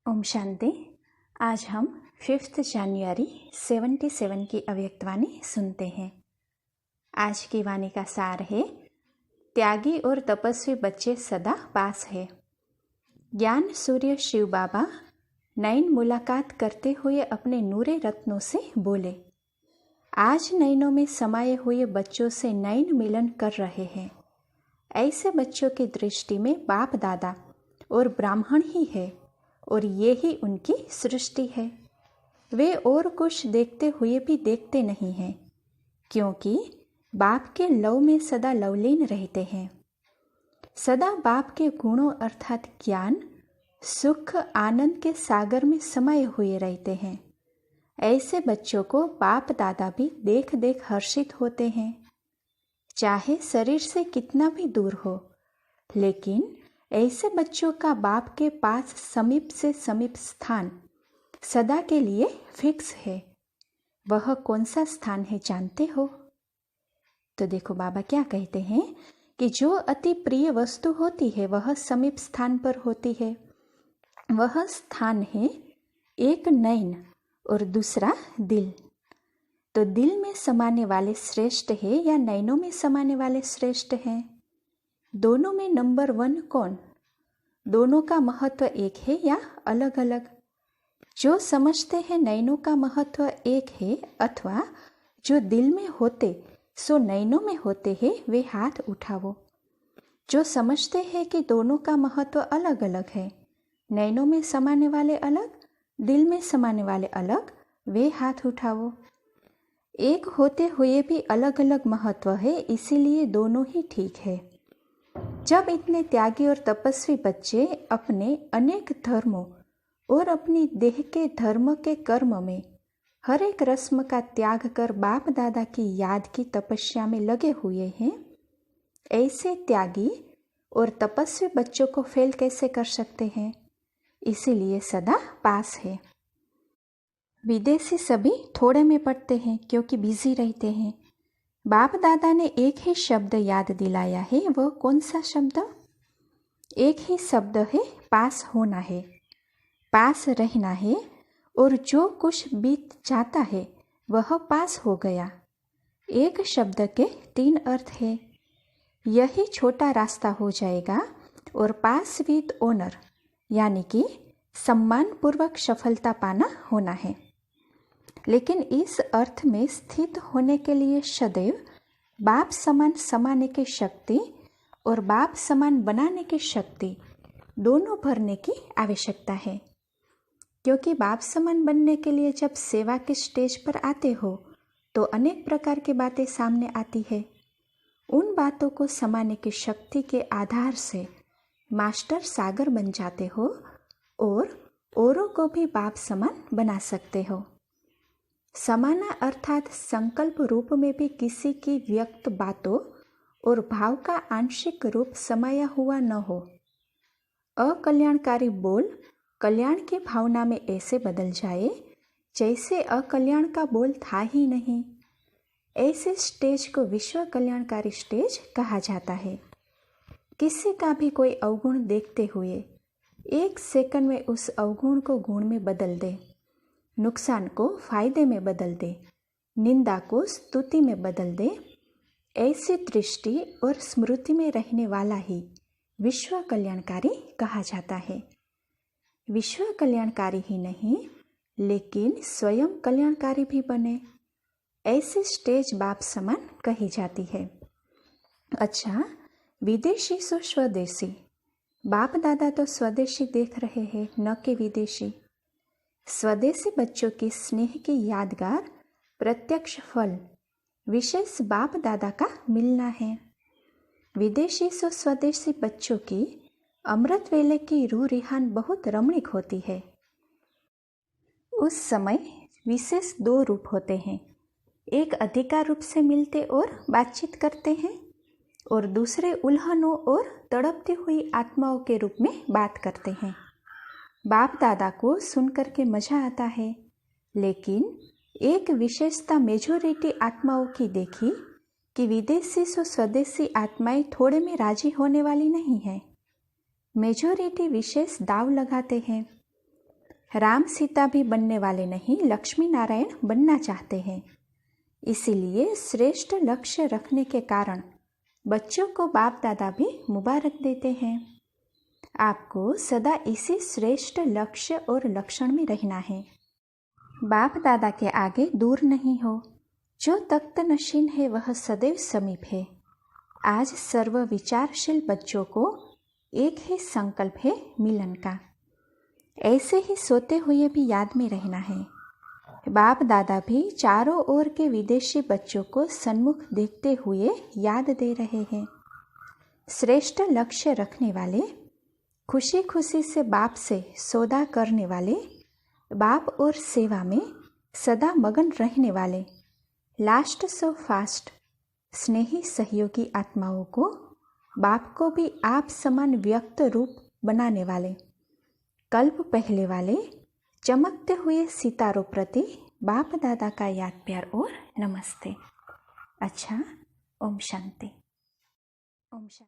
ओम शांति। आज हम 5 जनवरी 77 की अव्यक्त वाणी सुनते हैं। आज की वाणी का सार है, त्यागी और तपस्वी बच्चे सदा पास है। ज्ञान सूर्य शिव बाबा नयन मुलाकात करते हुए अपने नूरे रत्नों से बोले, आज नयनों में समाये हुए बच्चों से नयन मिलन कर रहे हैं। ऐसे बच्चों की दृष्टि में बाप दादा और ब्राह्मण ही है और ये ही उनकी सृष्टि है। वे और कुछ देखते हुए भी देखते नहीं हैं, क्योंकि बाप के लव में सदा लवलीन रहते हैं। सदा बाप के गुणों अर्थात ज्ञान, सुख, आनंद के सागर में समाये हुए रहते हैं। ऐसे बच्चों को बाप दादा भी देख देख हर्षित होते हैं। चाहे शरीर से कितना भी दूर हो, लेकिन ऐसे बच्चों का बाप के पास समीप से समीप स्थान सदा के लिए फिक्स है। वह कौन सा स्थान है जानते हो? तो देखो बाबा क्या कहते हैं कि जो अति प्रिय वस्तु होती है वह समीप स्थान पर होती है। वह स्थान है एक नयन और दूसरा दिल। तो दिल में समाने वाले श्रेष्ठ है या नयनों में समाने वाले श्रेष्ठ हैं? दोनों में नंबर 1 कौन? दोनों का महत्व एक है या अलग अलग? जो समझते हैं नयनों का महत्व एक है अथवा जो दिल में होते सो नयनों में होते हैं, वे हाथ उठाओ। जो समझते हैं कि दोनों का महत्व अलग अलग है, नयनों में समाने वाले अलग, दिल में समाने वाले अलग, वे हाथ उठाओ। एक होते हुए भी अलग अलग महत्व है, इसीलिए दोनों ही ठीक है। जब इतने त्यागी और तपस्वी बच्चे अपने अनेक धर्मों और अपनी देह के धर्म के कर्म में हर एक रस्म का त्याग कर बाप दादा की याद की तपस्या में लगे हुए हैं, ऐसे त्यागी और तपस्वी बच्चों को फेल कैसे कर सकते हैं? इसीलिए सदा पास है। विदेशी सभी थोड़े में पढ़ते हैं क्योंकि बिजी रहते हैं। बाप दादा ने एक ही शब्द याद दिलाया है। वह कौन सा शब्द? एक ही शब्द है, पास होना है, पास रहना है। और जो कुछ बीत जाता है वह पास हो गया। एक शब्द के 3 अर्थ है। यही छोटा रास्ता हो जाएगा और पास विद ऑनर यानी कि सम्मान पूर्वक सफलता पाना होना है। लेकिन इस अर्थ में स्थित होने के लिए सदैव बाप समान समाने की शक्ति और बाप समान बनाने की शक्ति दोनों भरने की आवश्यकता है। क्योंकि बाप समान बनने के लिए जब सेवा के स्टेज पर आते हो तो अनेक प्रकार की बातें सामने आती है। उन बातों को समाने की शक्ति के आधार से मास्टर सागर बन जाते हो और औरों को भी बाप समान बना सकते हो। समाना अर्थात संकल्प रूप में भी किसी की व्यक्त बातों और भाव का आंशिक रूप समाया हुआ न हो। अकल्याणकारी बोल कल्याण की भावना में ऐसे बदल जाए जैसे अकल्याण का बोल था ही नहीं। ऐसे स्टेज को विश्व कल्याणकारी स्टेज कहा जाता है। किसी का भी कोई अवगुण देखते हुए 1 सेकंड में उस अवगुण को गुण में बदल दे, नुकसान को फायदे में बदल दे, निंदा को स्तुति में बदल दे, ऐसी दृष्टि और स्मृति में रहने वाला ही विश्व कल्याणकारी कहा जाता है। विश्व कल्याणकारी ही नहीं लेकिन स्वयं कल्याणकारी भी बने, ऐसी स्टेज बाप समान कही जाती है। अच्छा, विदेशी सो स्वदेशी। बाप दादा तो स्वदेशी देख रहे हैं, न कि विदेशी। स्वदेशी बच्चों की स्नेह की यादगार प्रत्यक्ष फल विशेष बाप दादा का मिलना है। विदेशी सो स्वदेशी बच्चों की अमृत वेले की रूह रिहान बहुत रमणीक होती है। उस समय विशेष 2 रूप होते हैं। एक अधिकार रूप से मिलते और बातचीत करते हैं और दूसरे उल्हनों और तड़पती हुई आत्माओं के रूप में बात करते हैं। बाप दादा को सुनकर के मजा आता है, लेकिन एक विशेषता मेजोरिटी आत्माओं की देखी कि विदेशी सो स्वदेशी आत्माएं थोड़े में राजी होने वाली नहीं है। मेजोरिटी विशेष दाव लगाते हैं। राम सीता भी बनने वाले नहीं, लक्ष्मी नारायण बनना चाहते हैं। इसीलिए श्रेष्ठ लक्ष्य रखने के कारण बच्चों को बाप दादा भी मुबारक देते हैं। आपको सदा इसी श्रेष्ठ लक्ष्य और लक्षण में रहना है। बाप दादा के आगे दूर नहीं हो। जो तख्त नशीन है वह सदैव समीप है। आज सर्व विचारशील बच्चों को एक ही संकल्प है, मिलन का। ऐसे ही सोते हुए भी याद में रहना है। बाप दादा भी चारों ओर के विदेशी बच्चों को सन्मुख देखते हुए याद दे रहे हैं। श्रेष्ठ लक्ष्य रखने वाले, खुशी खुशी से बाप से सौदा करने वाले, बाप और सेवा में सदा मगन रहने वाले, लास्ट सो फास्ट स्नेही सहयोगी आत्माओं को, बाप को भी आप समान व्यक्त रूप बनाने वाले, कल्प पहले वाले, चमकते हुए सितारों प्रति बाप दादा का याद प्यार और नमस्ते। अच्छा, ओम शांति। ओम शांति।